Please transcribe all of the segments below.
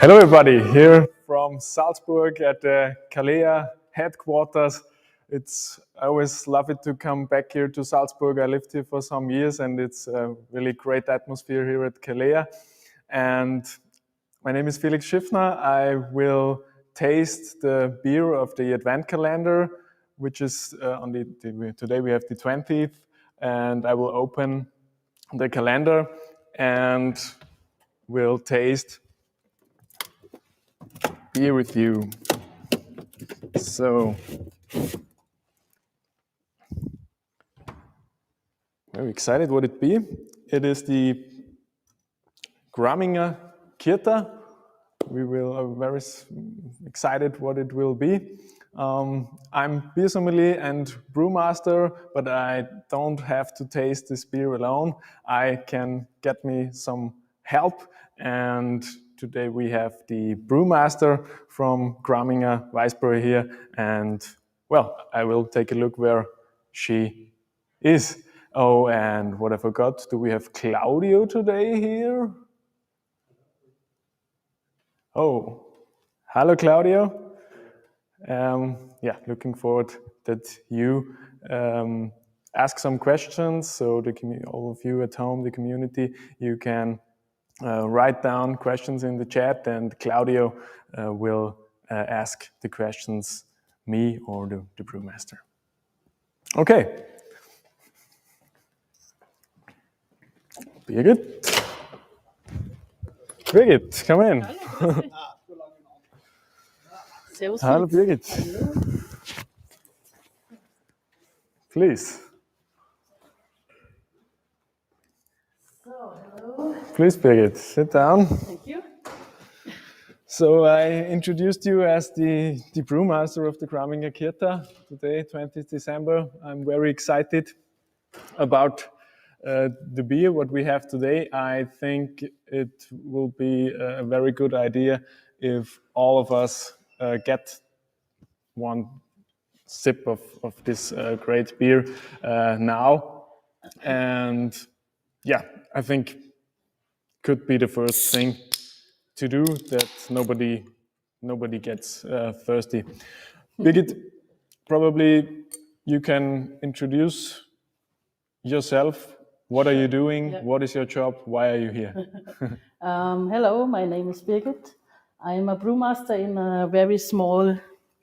Hello everybody, here from Salzburg at the Kalea headquarters. I always love it to come back here to Salzburg. I lived here for some years and it's a really great atmosphere here at Kalea. And my name is Felix Schiffner. I will taste the beer of the Advent calendar, which is today we have the 20th, and I will open the calendar and will taste beer with you. So, very excited what it be. It is the Graminger Kirta. We are very excited what it will be. I'm beer sommelier and brewmaster, but I don't have to taste this beer alone. I can get me some help, and today we have the brewmaster from Gaminger Weißbräu here, and well, I will take a look where she is. Oh, and what I forgot, do we have Claudio today here? Oh, hello Claudio. Yeah, looking forward that you ask some questions. So all of you at home, the community, you can write down questions in the chat, and Claudio will ask the questions me or the brewmaster. Okay. Birgit? Birgit, come in. Hello, Birgit. Please. Hello. Please, Birgit, sit down. Thank you. So I introduced you as the brewmaster of the Graminger Kirta today, 20th December. I'm very excited about the beer, what we have today. I think it will be a very good idea if all of us get one sip of this great beer now. And yeah, I think could be the first thing to do, that nobody gets thirsty. Birgit, probably you can introduce yourself. What are you doing? Yeah. What is your job? Why are you here? Hello, my name is Birgit. I'm a brewmaster in a very small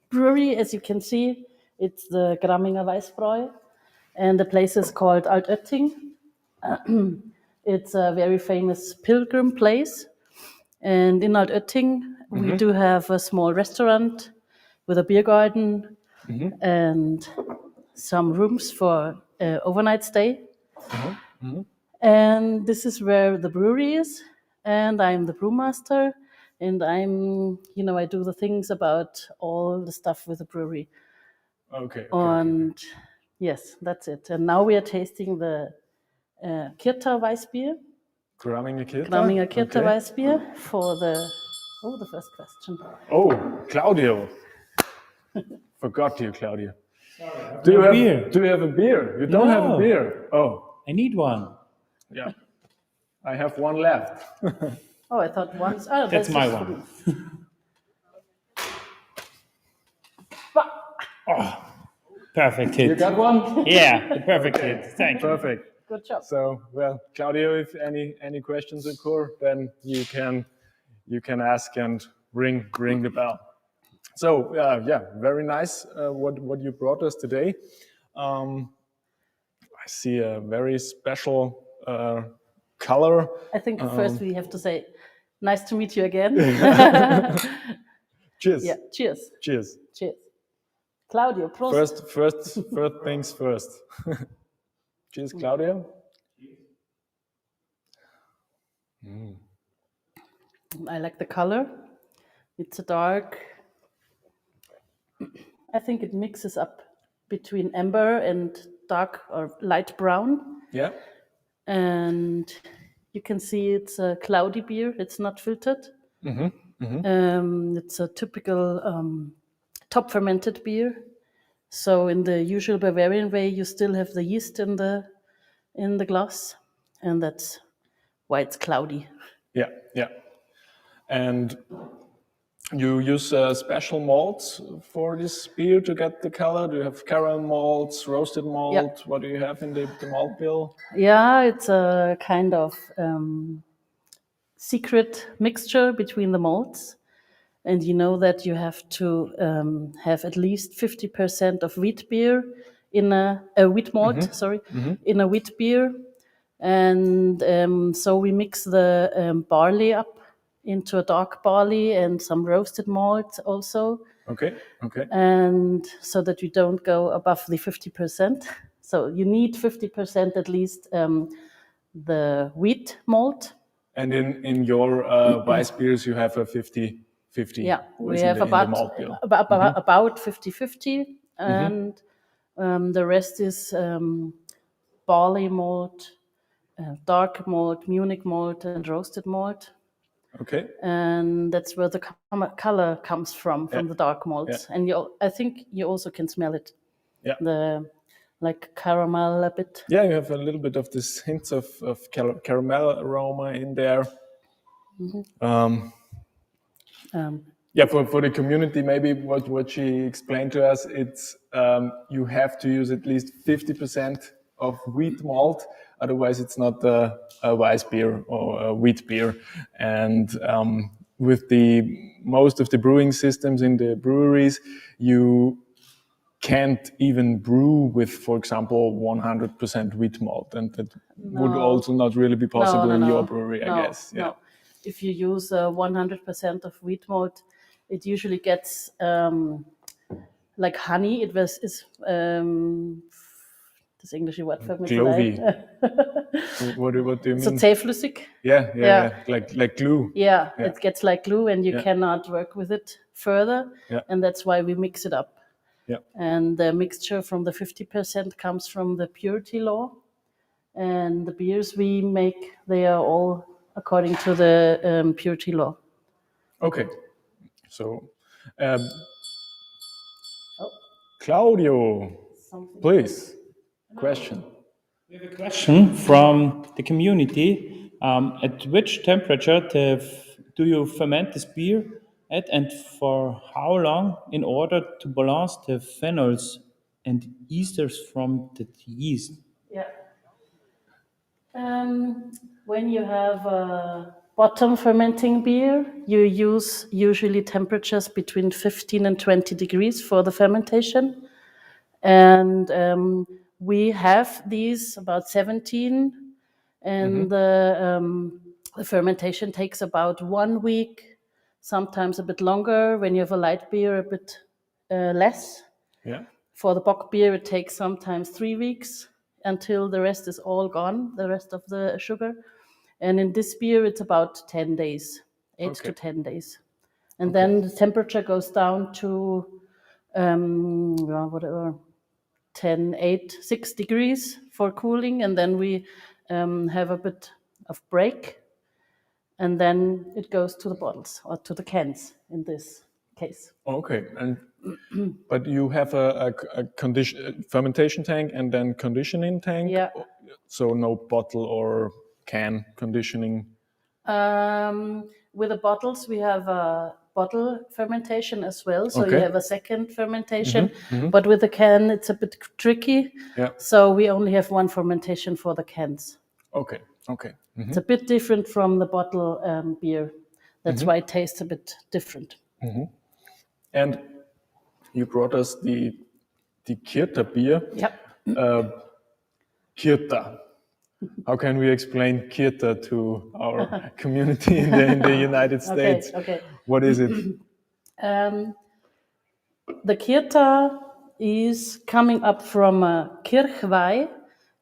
brewery, as you can see. It's the Graminger Weißbräu, and the place is called Altötting. It's a very famous pilgrim place. And in Altötting, we do have a small restaurant with a beer garden and some rooms for overnight stay. And this is where the brewery is, and I'm the brewmaster, and I do the things about all the stuff with the brewery. Okay. And yes, that's it. And now we are tasting the Kirtaweissbier. Graminger Kirta? Graminger Kirtaweissbier for the first question. Oh, Claudio. Forgot you, Claudio. Sorry, Do you beer. have a beer? You don't have a No. beer. Oh, I need one. yeah. I have one left. Oh, I thought once. Oh, That's my just one. Oh, Perfect hit. you got one? Yeah, the perfect hit. Thank you. Perfect. Good job. So, well, Claudio, if any questions occur, then you can ask and ring the bell. So, yeah, very nice what you brought us today. I see a very special color. I think first we have to say, nice to meet you again. Cheers. Yeah, cheers. Cheers. Cheers. Claudio, prost. First things first. Cheers, Claudio. I like the color. It's a dark. I think it mixes up between amber and dark or light brown. Yeah. And you can see it's a cloudy beer. It's not filtered. It's a typical top fermented beer. So in the usual Bavarian way, you still have the yeast in the glass, and that's why it's cloudy. Yeah, yeah. And you use special malts for this beer to get the color. Do you have caramel malts, roasted malt? Yeah. What do you have in the malt bill? Yeah, it's a kind of secret mixture between the malts. And you know that you have to have at least 50% of wheat beer in a wheat malt, in a wheat beer. And so we mix the barley up into a dark barley and some roasted malt also. Okay. And so that you don't go above the 50%. So you need 50% at least the wheat malt. And in your Weißbiers, you have a 50-50. Yeah, we in have the malt bill. about 50-50. And the rest is barley malt, dark malt, Munich malt, and roasted malt. Okay. And that's where the color comes from the dark malts. Yeah. And I think you also can smell it. Yeah. The like caramel a bit. Yeah, you have a little bit of this hints of caramel aroma in there. Yeah, for the community, maybe what she explained to us, it's you have to use at least 50% of wheat malt, otherwise it's not a Weißbier or a wheat beer. And with most of the brewing systems in the breweries, you can't even brew with, for example, 100% wheat malt, and that would also not really be possible in your brewery, I guess. Yeah. No. If you use 100% of wheat malt, it usually gets like honey. Is das englische Wort fällt mir Glovey. What do you mean? So zähflüssig. Yeah. Like glue. Yeah, it gets like glue, and you cannot work with it further. Yeah. And that's why we mix it up. Yeah. And the mixture from the 50% comes from the purity law. And the beers we make, they are all according to the purity law. Okay. So, Claudio, please, question. We have a question from the community. At which temperature do you ferment this beer at, and for how long, in order to balance the phenols and esters from the yeast? Yeah. When you have a bottom fermenting beer, you use usually temperatures between 15 and 20 degrees for the fermentation. And we have these about 17, and the fermentation takes about 1 week, sometimes a bit longer. When you have a light beer, a bit less. Yeah. For the bock beer, it takes sometimes 3 weeks until the rest is all gone, the rest of the sugar. And in this beer, it's about 10 days, 8 to 10 days. And then the temperature goes down to whatever, 10, 8, 6 degrees for cooling. And then we have a bit of break. And then it goes to the bottles or to the cans in this case. Okay. But you have a fermentation tank and then conditioning tank? Yeah. So no bottle or can conditioning? With the bottles, we have a bottle fermentation as well. So you have a second fermentation. But with the can, it's a bit tricky. Yeah. So we only have one fermentation for the cans. Okay. It's a bit different from the bottle beer. That's why it tastes a bit different. And you brought us the Kirta beer. Yep. Kirta. How can we explain Kirta to our community in the United States? Okay. What is it? The Kirta is coming up from Kirchweih,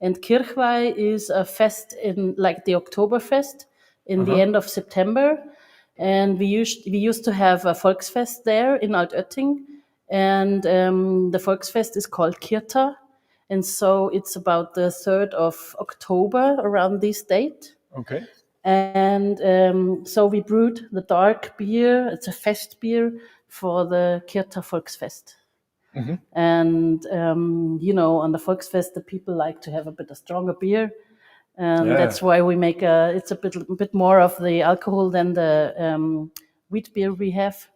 and Kirchweih is a fest in like the Oktoberfest in the end of September. And we used to have a Volksfest there in Altötting, and the Volksfest is called Kirta, and so it's about the 3rd of October around this date. Okay. And so we brewed the dark beer. It's a fest beer for the Kirta Volksfest. And on the Volksfest, the people like to have a bit of stronger beer. That's why we make it's a bit more of the alcohol than the wheat beer we have.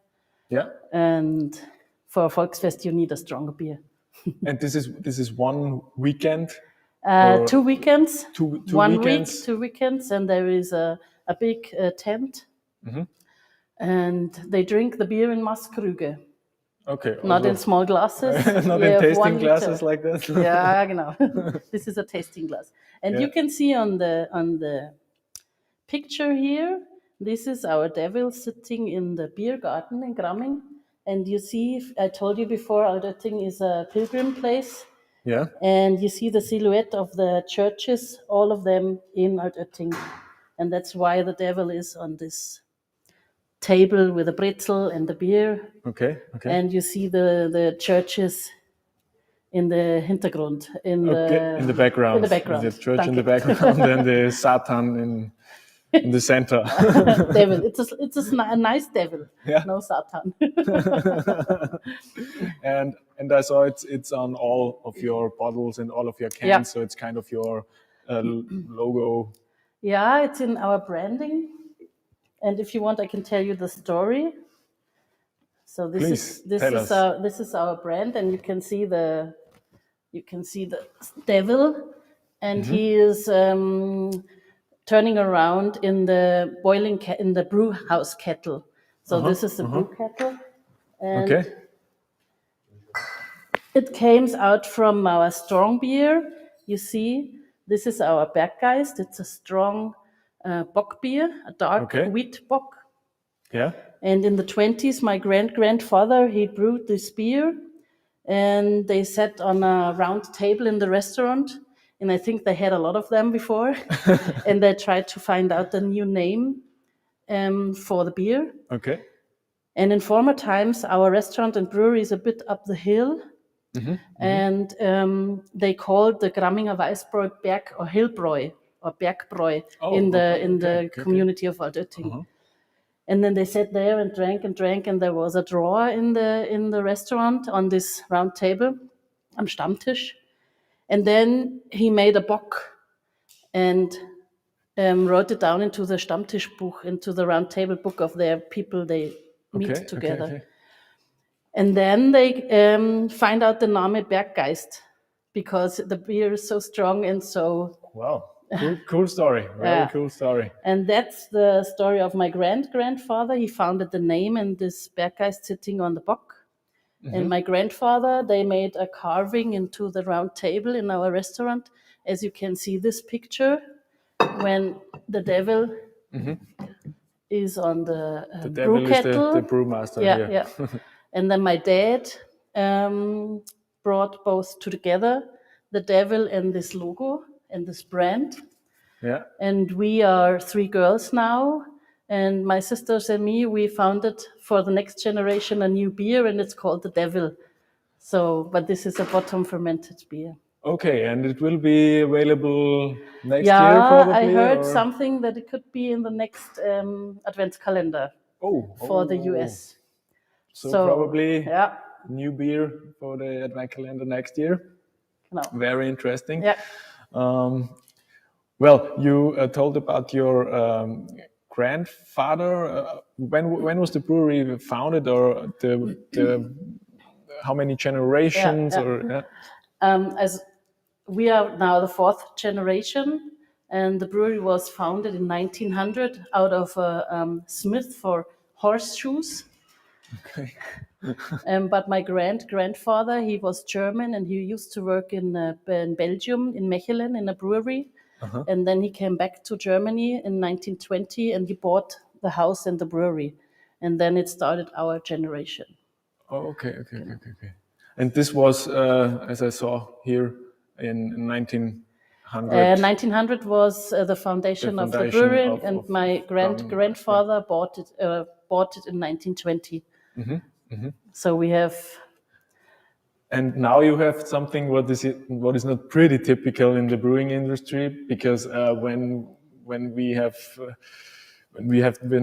Yeah. And for a Volksfest, you need a stronger beer. And this is one weekend? 2 weekends. Two 1 weekends? week, 2 weekends, and there is a big tent. And they drink the beer in Maßkrüge. Okay. Not in small glasses. Not in tasting glasses like this? Yeah, genau. This is a tasting glass. And you can see on the picture here, this is our devil sitting in the beer garden in Gramming. And you see, I told you before, Altötting is a pilgrim place. Yeah. And you see the silhouette of the churches, all of them in Altötting. And that's why the devil is on this table with a pretzel and the beer. Okay. And you see the churches in the Hintergrund. In the background. In the background. The church in the background and the Satan in the center. Devil. It's a nice devil. Yeah. No Satan. and I saw it's on all of your bottles and all of your cans. Yeah. So it's kind of your logo. Yeah, it's in our branding. And if you want, I can tell you the story. So this is our brand, and you can see the devil, and he is turning around in the in the brew house kettle. So this is the brew kettle, and it came out from our strong beer. You see, this is our Berggeist. It's a strong bock beer, a dark wheat bock. Yeah. And in the 1920s, my grandfather, he brewed this beer, and they sat on a round table in the restaurant, and I think they had a lot of them before, and they tried to find out the new name for the beer. Okay. And in former times, our restaurant and brewery is a bit up the hill, and they called the Graminger Weißbräu Berg or Hillbräu or Bergbräu in the community of Altötting. And then they sat there and drank, and there was a drawer in the restaurant on this round table, am Stammtisch. And then he made a bock and wrote it down into the Stammtischbuch, into the round table book of their people they meet together. Okay. And then they find out the name Berggeist because the beer is so strong and so... Wow. Cool story. Very cool story. And that's the story of my grandfather. He founded the name and this Berggeist sitting on the bock. And my grandfather, they made a carving into the round table in our restaurant. As you can see this picture, when the devil is on the brew kettle. The brewmaster. Yeah. And then my dad brought both together, the devil and this logo and this brand. Yeah. And we are 3 girls now, and my sisters and me, we founded for the next generation a new beer, and it's called the Devil. So, but this is a bottom fermented beer. Okay, and it will be available next year Yeah, probably? I heard something that it could be in the next Adventskalender for the US. So probably new beer for the Adventskalender next year. No. Very interesting. Yeah. Well, you told about your grandfather. When was the brewery founded, or the how many generations? As we are now the 4th generation, and the brewery was founded in 1900 out of a smith for horseshoes. Okay. But my grandfather, he was German, and he used to work in Belgium, in Mechelen, in a brewery. And then he came back to Germany in 1920, and he bought the house and the brewery. And then it started our generation. Oh, okay. And this was, as I saw here, in 1900. 1900 was the foundation of the brewery, and my grandfather bought it in 1920. So we have. And now you have something what is not pretty typical in the brewing industry, because when we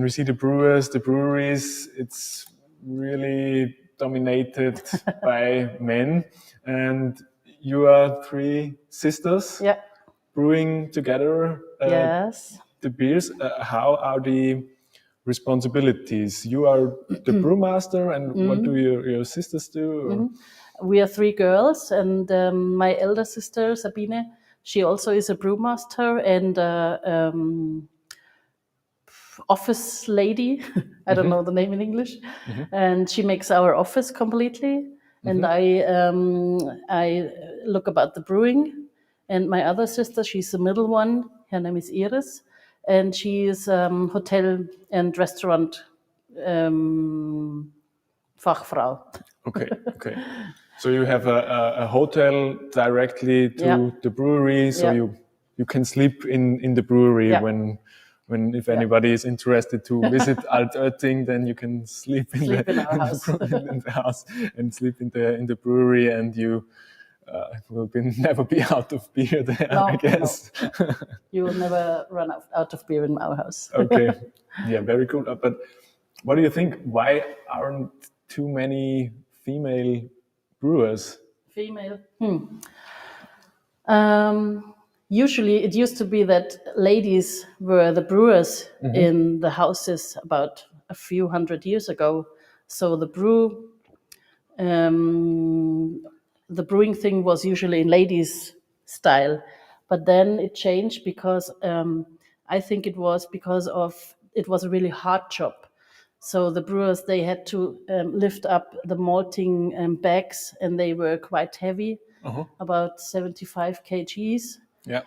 see the brewers, the breweries, it's really dominated by men, and you are 3 sisters. Yeah. brewing together Yes. the beers. How are the responsibilities? You are the brewmaster, and what do your sisters do? Or? We are three girls, and my elder sister Sabine, she also is a brewmaster and office lady. I don't know the name in English, and she makes our office completely. And I look about the brewing. And my other sister, she's the middle one. Her name is Iris, and she is hotel and restaurant Fachfrau. Okay. So you have a hotel directly to the brewery, so you can sleep in the brewery when if anybody is interested to visit Altötting, then you can sleep in the house and sleep in the brewery, and you will never be out of beer there, I guess. No. You will never run out of beer in our house. Okay, yeah, very cool. But what do you think? Why aren't too many female brewers? Female. Usually, it used to be that ladies were the brewers in the houses about a few hundred years ago. So the brewing thing was usually in ladies' style, but then it changed because I think it was because it was a really hard job. So the brewers, they had to lift up the malting bags, and they were quite heavy, about 75 kgs. Yeah.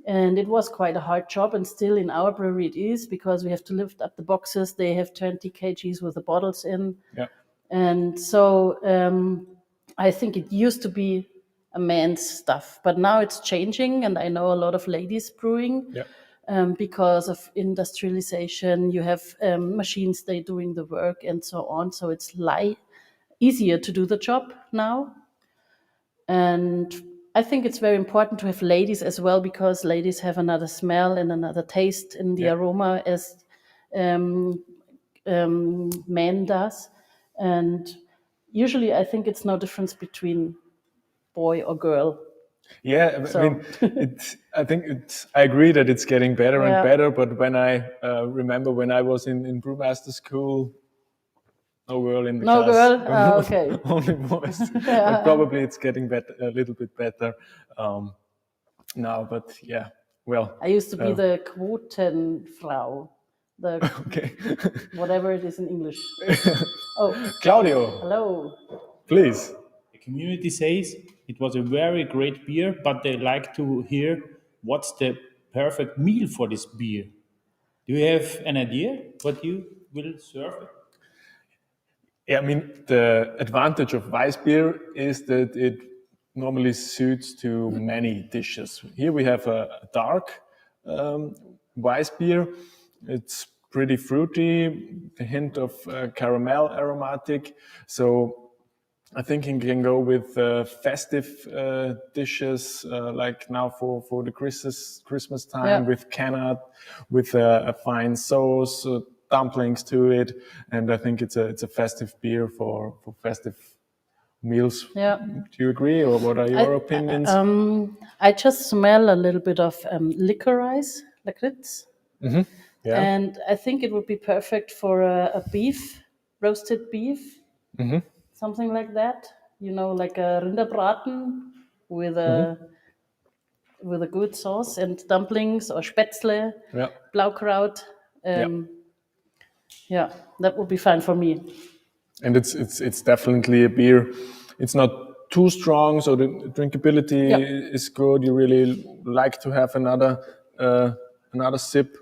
And it was quite a hard job, and still in our brewery it is, because we have to lift up the boxes. They have 20 kgs with the bottles in. Yeah. And so I think it used to be a man's stuff, but now it's changing, and I know a lot of ladies brewing. Yeah. Because of industrialization, you have machines, they doing the work and so on. So it's easier to do the job now. And I think it's very important to have ladies as well, because ladies have another smell and another taste in the aroma as men does. And usually I think it's no difference between boy or girl. Yeah, I mean, I agree that it's getting better and better. But when I remember when I was in brewmaster school, no girl in the class. No girl? Okay. Only boys. But probably it's getting better, a little bit better now. But yeah, well. I used to be the Quotenfrau. Okay. Whatever it is in English. Claudio. Hello. Please. The community says it was a very great beer, but they like to hear what's the perfect meal for this beer. Do you have an idea what you will serve? Yeah, I mean, the advantage of Weißbier is that it normally suits to many dishes. Here we have a dark Weißbier. It's pretty fruity, a hint of caramel aromatic. So I think you can go with festive dishes like now for the Christmas time with canard, with a fine sauce, dumplings to it, and I think it's a festive beer for festive meals. Yeah. Do you agree, or what are your opinions? I just smell a little bit of licorice. Yeah. And I think it would be perfect for a beef, roasted beef. Something like that, like a Rinderbraten with a good sauce and dumplings or Spätzle, Blaukraut. Yeah, that would be fine for me. And it's definitely a beer. It's not too strong, so the drinkability is good. You really like to have another sip,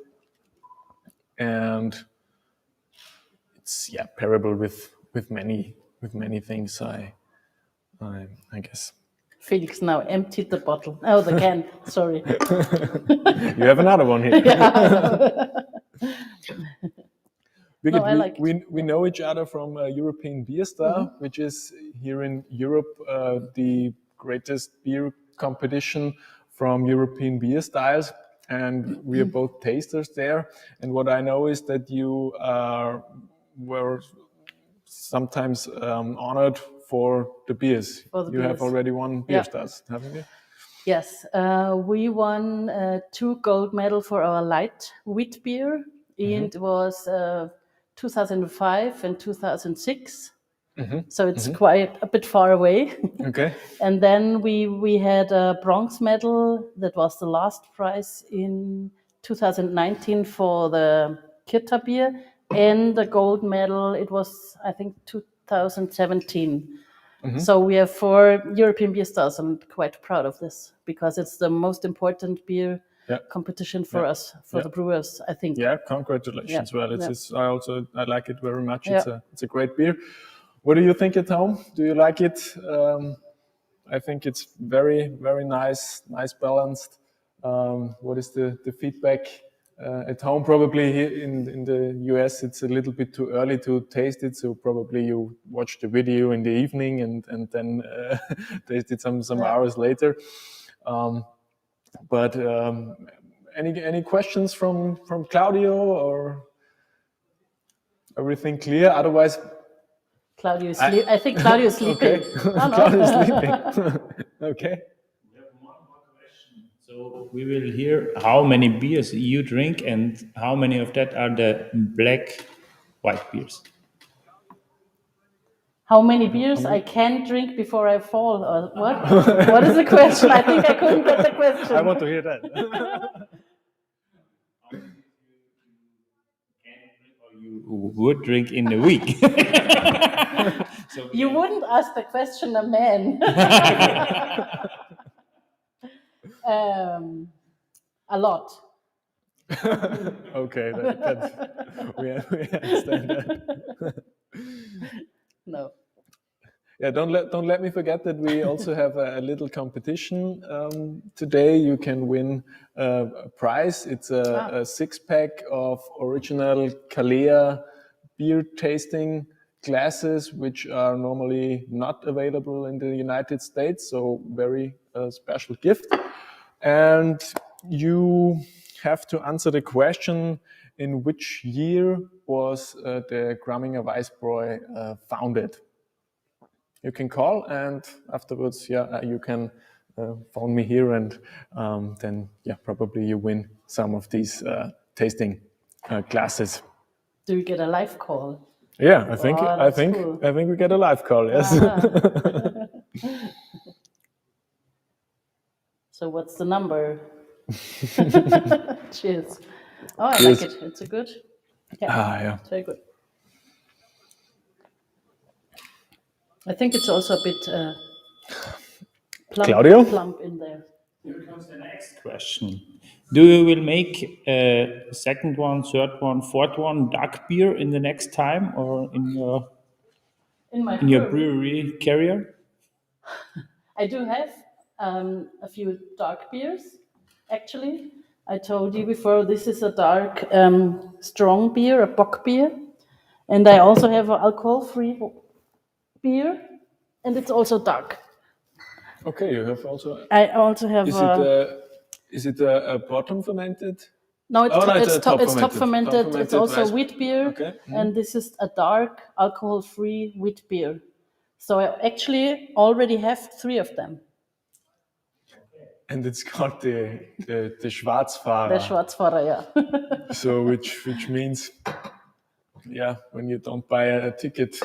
and it's pairable with many things. I guess. Felix now emptied the bottle. Oh, the can. Sorry. You have another one here. Birgit, I like it. We know each other from European Beer Star, which is here in Europe the greatest beer competition from European beer styles, and we are both tasters there. And what I know is that you were sometimes honored for the beers. You have already won Beer Stars, haven't you? Yes, we won 2 gold medal for our light wheat beer. It was 2005 and 2006. So it's quite a bit far away. Okay. And then we had a bronze medal. That was the last prize in 2019 for the Kirta beer. And the gold medal, it was, I think, 2017. So we have 4 European beer stars. I'm quite proud of this because it's the most important beer competition for us, for the brewers, I think. Yeah, congratulations. Yeah. Well, I like it very much. Yeah. It's a great beer. What do you think at home? Do you like it? I think it's very, very nice balanced. What is the feedback at home? Probably here in the US, it's a little bit too early to taste it. So probably you watch the video in the evening and then taste it some hours later. But any questions from Claudio or everything clear? Otherwise, Claudio is sleeping. I think Claudio is sleeping. okay. Oh, no. Claudio is sleeping. Okay. We have one more question. So we will hear how many beers you drink and how many of that are the black white beers. How many beers I can drink before I fall, or what? What is the question? I think I couldn't get the question. I want to hear that. You would drink in a week. So You wouldn't ask the question a man. A lot. Okay, we understand that. No. Yeah, don't let me forget that we also have a little competition today. You can win a prize. It's a 6-pack of original Kalea beer tasting glasses, which are normally not available in the United States. So very special gift. And you have to answer the question: in which year was the Graminger Weißbräu founded? You can call, and afterwards, you can phone me here, and then probably you win some of these tasting glasses. Do you get a live call? Yeah, I that's think cool. we get a live call. Yes. So what's the number? Cheers. Oh, I Cheers. like it. It's a good. Yeah. It's very good. I think it's also a bit Claudio? plump in there. Here comes the next question. Do you will make a second one, third one, fourth one dark beer in the next time, or in your brewery career? I do have a few dark beers, actually. I told you before, this is a dark, strong beer, a bock beer. And I also have an alcohol-free beer, and it's also dark. Okay, you have also. I also have. Is it a bottom fermented? No, it's top Top fermented. It's also Weißbräu. wheat beer, Okay. and this is a dark, alcohol-free wheat beer. So I actually already have 3 of them. And it's called the Schwarzfahrer. The Schwarzfahrer, yeah. So which means, when you don't buy a ticket,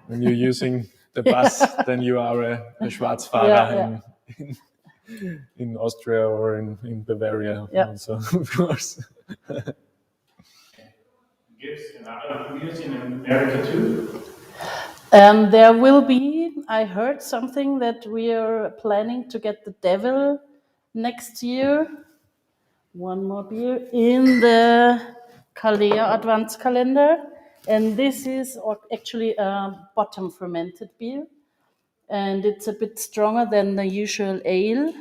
when you're using the bus, then you are a Schwarzfahrer in Austria or in Bavaria also, of course. Gives another beers in America too. There will be, I heard something that we are planning to get the Devil next year. One more beer in the Kalea Advance Calendar. And this is actually a bottom fermented beer. And it's a bit stronger than the usual ale.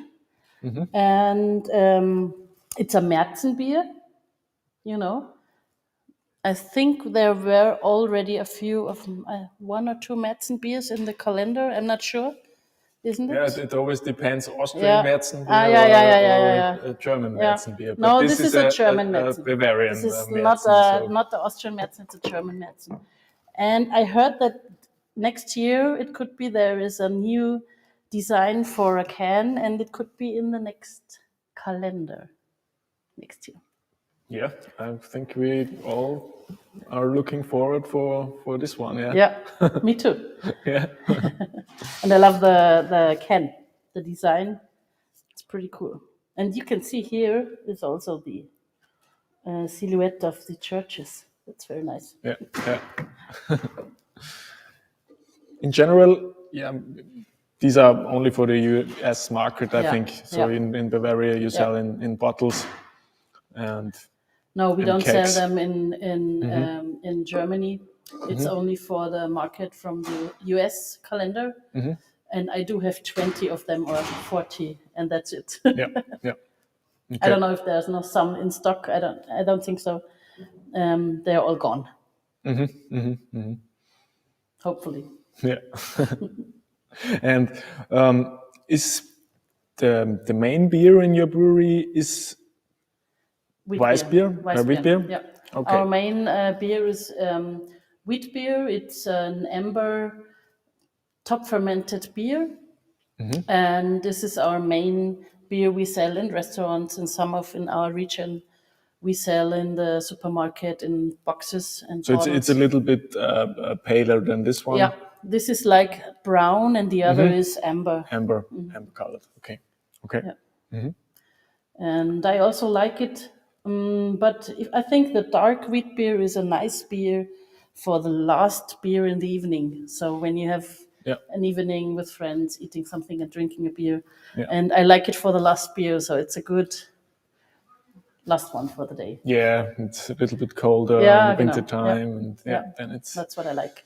And it's a Märzen beer, I think there were already a few of 1 or 2 Märzen beers in the calendar. I'm not sure, isn't it? Yeah, it always depends. Austrian Märzen beer or a German Märzen beer. But No, this is a German Märzen. Bavarian This is Märzen, not the Austrian Märzen, it's a German Märzen. And I heard that next year it could be there is a new design for a can, and it could be in the next calendar next year. Yeah, I think we all are looking forward for this one. Yeah. Yeah, me too. Yeah. And I love the can, the design. It's pretty cool. And you can see here is also the silhouette of the churches. That's very nice. Yeah. Yeah. In general, yeah, these are only for the US market, I Yeah, think. So yeah. in Bavaria, you sell in bottles, and No, we and don't kegs. sell them in Germany. It's only for the market from the US calendar. And I do have 20 of them or 40, and that's it. Yeah. Yeah. I don't know if there's no some in stock. I don't think so. They're all gone. Hopefully. Yeah. And is the main beer in your brewery is Weißbier? Wheat beer? Yeah. Okay. Our main beer is wheat beer. It's an amber top fermented beer. And this is our main beer we sell in restaurants, and some of in our region we sell in the supermarket in boxes and So bottles. it's a little bit paler than this one. Yeah, this is like brown, and the other is amber. Amber colored. Okay. Okay. Yeah. And I also like it, but I think the dark wheat beer is a nice beer for the last beer in the evening. So when you have an evening with friends, eating something and drinking a beer, and I like it for the last beer, so it's a good last one for the day. Yeah, it's a little bit colder Yeah, in the winter genau. time, and then it's. That's what I like.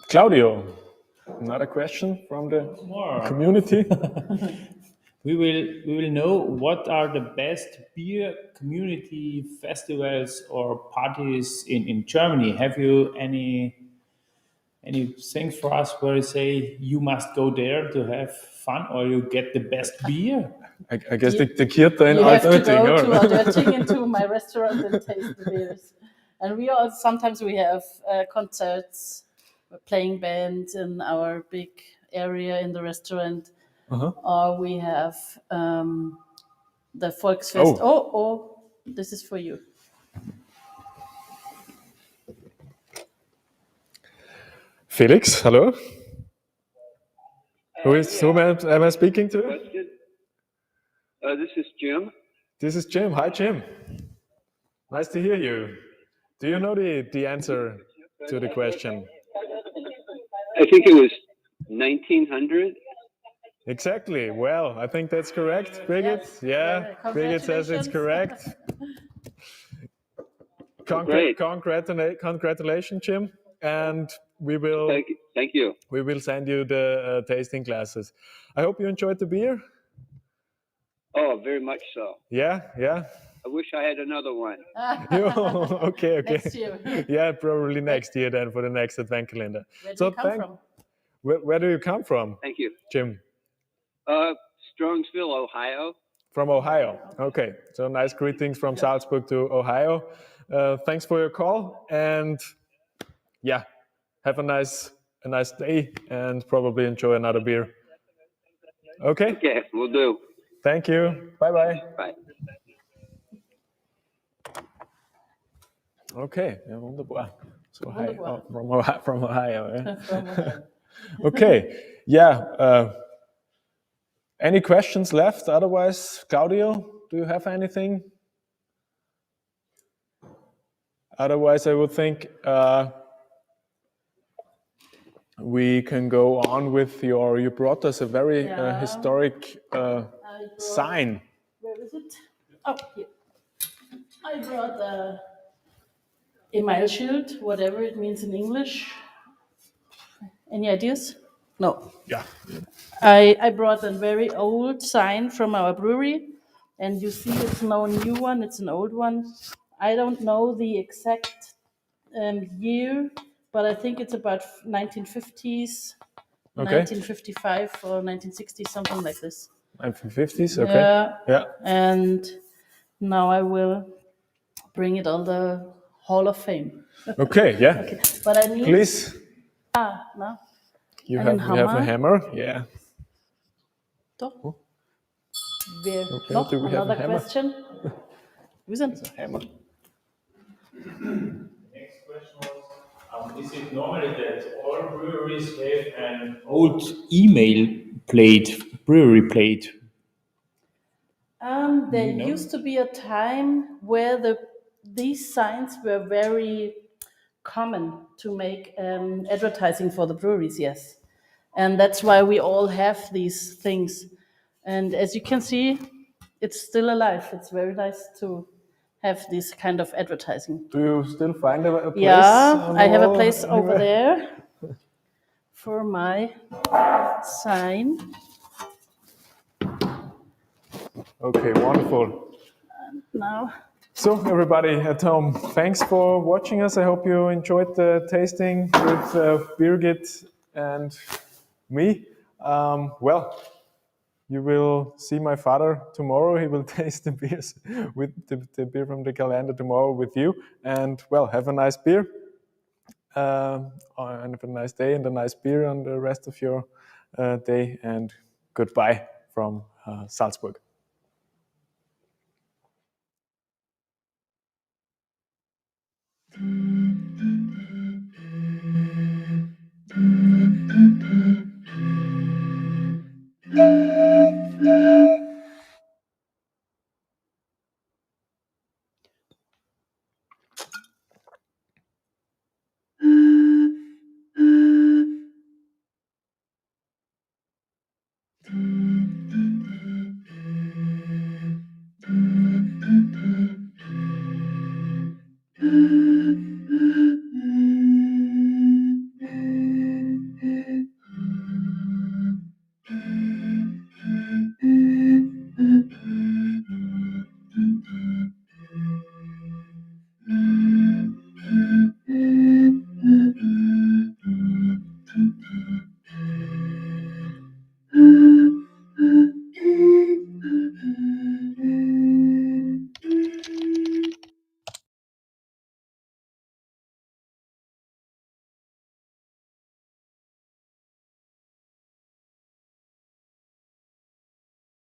Claudio, another question from the community. We will know what are the best beer community festivals or parties in Germany. Have you any things for us where you say you must go there to have fun, or you get the best beer? I guess the Kirta in You have to Altötting, go or? to Altötting into my restaurant and taste the beers. And sometimes we have concerts, playing bands in our big area in the restaurant. Or we have the Volksfest. Oh, this is for you. Felix, hello. Who am I speaking to? This is Jim. This is Jim. Hi, Jim. Nice to hear you. Do you know the answer to the question? I think it was 1900. Exactly. Well, I think that's correct, Birgit. Yes. Yeah, Birgit says it's correct. Great. Congratulations, Jim. And we will. Thank you. We will send you the tasting glasses. I hope you enjoyed the beer. Oh, very much so. Yeah. I wish I had another one. Okay. Next year. Yeah, probably next year then for the next advent calendar. Where do you come from? Where do you come from? Thank you. Jim. Strongsville, Ohio. From Ohio. Okay. So nice greetings from Salzburg to Ohio. Thanks for your call, and yeah, have a nice day, and probably enjoy another beer. Okay. Okay, we'll do. Thank you. Bye. Bye. Okay, ja, wunderbar. So Wunderbar. from Ohio. Yeah. From Ohio. Okay, yeah. Any questions left? Otherwise, Claudio, do you have anything? Otherwise, I would think we can go on with you brought us a very historic sign. Where is it? Oh, here. I brought a Emailschild, whatever it means in English. Any ideas? No. Yeah. I brought a very old sign from our brewery, and you see it's no new one, it's an old one. I don't know the exact year, but I think it's about 1950s, Okay. 1955 or 1960s, something like this. 1950s, okay. Yeah. And now I will bring it on the Hall of Fame. Okay, yeah. Okay. But I need... Please. No? You Einen have a hammer. Yeah. Doch. Okay, Noch do we have a another hammer? question? Wir sind Hammer. Next question was, is it normally that all breweries have an old email plate, brewery plate? There used to be a time where these signs were very common to make advertising for the breweries, yes. And that's why we all have these things. And as you can see, it's still alive. It's very nice to have this kind of advertising. Do you still find a place? Yeah, on the I have a wall place over anywhere? there for my sign. Okay, wonderful. Now, So, everybody at home, thanks for watching us. I hope you enjoyed the tasting with Birgit and me. Well, you will see my father tomorrow. He will taste the beers with the beer from the calendar tomorrow with you. And well, have a nice beer. And have a nice day and a nice beer on the rest of your day. And goodbye from Salzburg.